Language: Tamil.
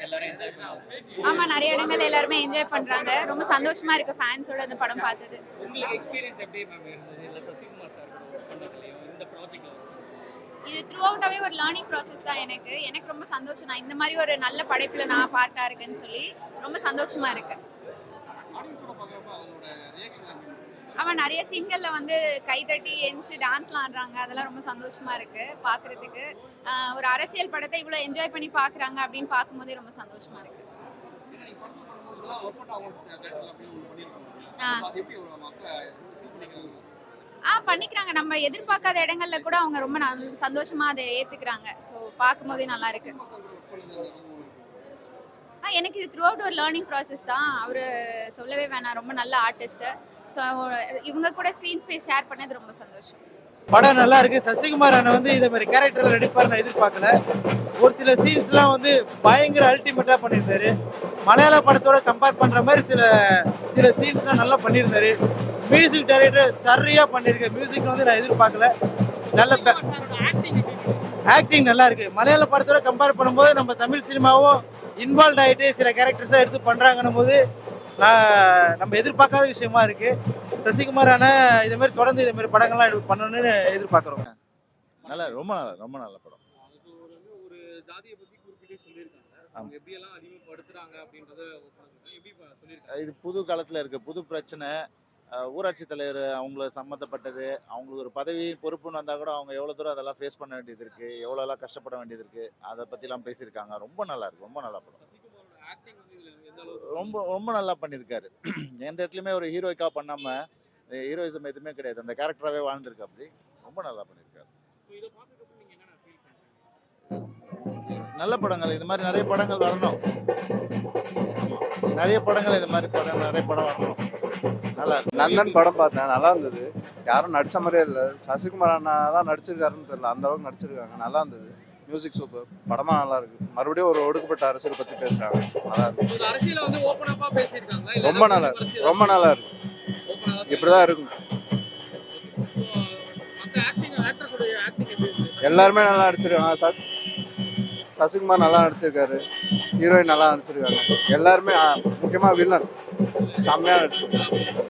எல்லாரும் என்ஜாய் பண்ணுவாங்க. ஆமா, நிறைய இடங்கள் எல்லாருமே என்ஜாய் பண்றாங்க. ரொம்ப சந்தோஷமா இருக்கு ஃபேன்ஸோட இந்த படம் பார்த்தது. உங்களுக்கு எக்ஸ்பீரியன்ஸ் எப்படி மேம் இருந்தது? இல்ல சசிகுமார் சார் கூட ஒர்க் பண்றதுலயும் இந்த ப்ராஜெக்ட்ல இது த்ரூ அவுட்டாவே ஒரு லேர்னிங் ப்ராசஸ் தான் எனக்கு. எனக்கு ரொம்ப சந்தோஷம். நான் இந்த மாதிரி ஒரு நல்ல படைப்புல நான் பார்ட்டா இருக்கேன்னு சொல்லி ரொம்ப சந்தோஷமா இருக்கு. ஆடியன்ஸோட பார்க்கறப்ப அவங்களோட ரியாக்ஷன் அவன் நிறைய சீன்கள்ல வந்து கைதட்டி எந்திச்சு டான்ஸ்லாம் ஆடுறாங்க. அதெல்லாம் ரொம்ப சந்தோஷமா இருக்கு பார்க்கறதுக்கு. ஒரு அரசியல் படத்தை இவ்வளோ என்ஜாய் பண்ணி பார்க்குறாங்க அப்படின்னு பார்க்கும்போதே ரொம்ப சந்தோஷமா இருக்கு. ஒர்க் அவுட் ஆகும் அப்படின்னு பண்ணிருக்காங்க. ஆ அது எப்படி மக்கள் ரிசீவ் பண்ணிக்கிறாங்க? பண்ணிக்கிறாங்க. நம்ம எதிர்பார்க்காத இடங்கள்ல கூட அவங்க ரொம்ப சந்தோஷமா அதை ஏத்துக்கிறாங்க. ஸோ பார்க்கும்போதே நல்லா இருக்கு. எனக்கு இது த்ரூ அவுட் ஒரு லேர்னிங் ப்ராசஸ் தான். அவர் சொல்லவே வேணாம், ரொம்ப நல்ல ஆர்டிஸ்ட்டு. ஸோ இவங்க கூட ஸ்க்ரீன் ஸ்பேஸ் ஷேர் பண்ணது ரொம்ப சந்தோஷம். படம் நல்லா இருக்கு. சசிகுமார் அண்ணன் வந்து இதே மாதிரி கேரக்டர்ல நடிப்பார் நான் எதிர்பார்க்கல. ஒரு சில சீன்ஸ்லாம் வந்து பயங்கர அல்டிமேட்டா பண்ணியிருந்தாரு. மலையாள படத்தோட கம்பேர் பண்ற மாதிரி சில சீன்ஸ்லாம் நல்லா பண்ணியிருந்தாரு. மியூசிக் டைரக்டர் சரியா பண்ணிருக்கு. மியூசிக் வந்து நான் எதிர்பார்க்கல. நல்ல ஆக்டிங் நல்லா இருக்கு. மலையாள படத்தோட கம்பேர் பண்ணும்போது நம்ம தமிழ் சினிமாவும் இன்வால்வ் ஆகிட்டு சில கேரக்டர்ஸாக எடுத்து பண்ணுறாங்கன்னும் போது நம்ம எதிர்பார்க்காத விஷயமா இருக்கு. சசிகுமார் அண்ணன் இதே மாதிரி தொடர்ந்து இதே மாதிரி படங்கள்லாம் பண்ணணும்னு எதிர்பார்க்குறோங்க. நல்லா ரொம்ப நல்ல படம். ஒரு ஜாதியை பத்தி குறிப்பிட்டு சொல்லியிருக்காங்க. அவங்க எப்படி எல்லாம் அதிகப்படுத்துறாங்க அப்படின்றத எப்படி சொல்லியிருக்காங்க. இது புது காலத்தில் இருக்குது. புது பிரச்சனை. ஊராட்சி தலைவர் அவங்கள சம்மந்தப்பட்டது. அவங்களுக்கு ஒரு பதவி பொறுப்புன்னு வந்தால் கூட அவங்க எவ்வளோ தூரம் அதெல்லாம் ஃபேஸ் பண்ண வேண்டியது இருக்குது, எவ்வளோலாம் கஷ்டப்பட வேண்டியது இருக்குது, அதை பற்றிலாம் பேசியிருக்காங்க. ரொம்ப நல்லா இருக்கு. ரொம்ப நல்ல படம். ரொம்ப நல்லா பண்ணியிருக்காரு. எந்த இடத்துலையுமே ஒரு ஹீரோய்க்காக பண்ணாமல் ஹீரோயிசம் எதுவுமே கிடையாது. அந்த கேரக்டராகவே வாழ்ந்துருக்கு. அப்படி ரொம்ப நல்லா பண்ணியிருக்காரு. நல்ல படங்கள் இது மாதிரி நிறைய படங்கள் வரணும். நிறைய படங்கள் இது மாதிரி நிறைய படம் வரணும். நல்லா இருக்கு. நந்தன் படம் பார்த்தேன், நல்லா இருந்தது. யாரும் நடித்த மாதிரியே இல்லை. சசிகுமார் அண்ணா தான் நடிச்சிருக்காருன்னு தெரியல, அந்த அளவுக்கு நடிச்சிருக்காங்க. நல்லா இருந்தது. Music super. படமாக நல்லா இருக்கு. மறுபடியும் ஒரு ஒடுக்கப்பட்ட அரசியல் பற்றி பேசுகிறாங்க. நல்லா இருக்கு. அரசியல வந்து ஓபனா பேசியிருக்காங்க. ரொம்ப நல்லா இருக்கு. ரொம்ப நல்லா இருக்கு. இப்படிதான் இருக்கும். எல்லாருமே நல்லா நடிச்சிருக்காங்க. சசிகுமார் நல்லா நடிச்சிருக்காரு. ஹீரோயின் நல்லா நடிச்சிருக்காங்க. எல்லாருமே முக்கியமாக வில்லன் செம்மையாக நடிச்சிருக்காங்க.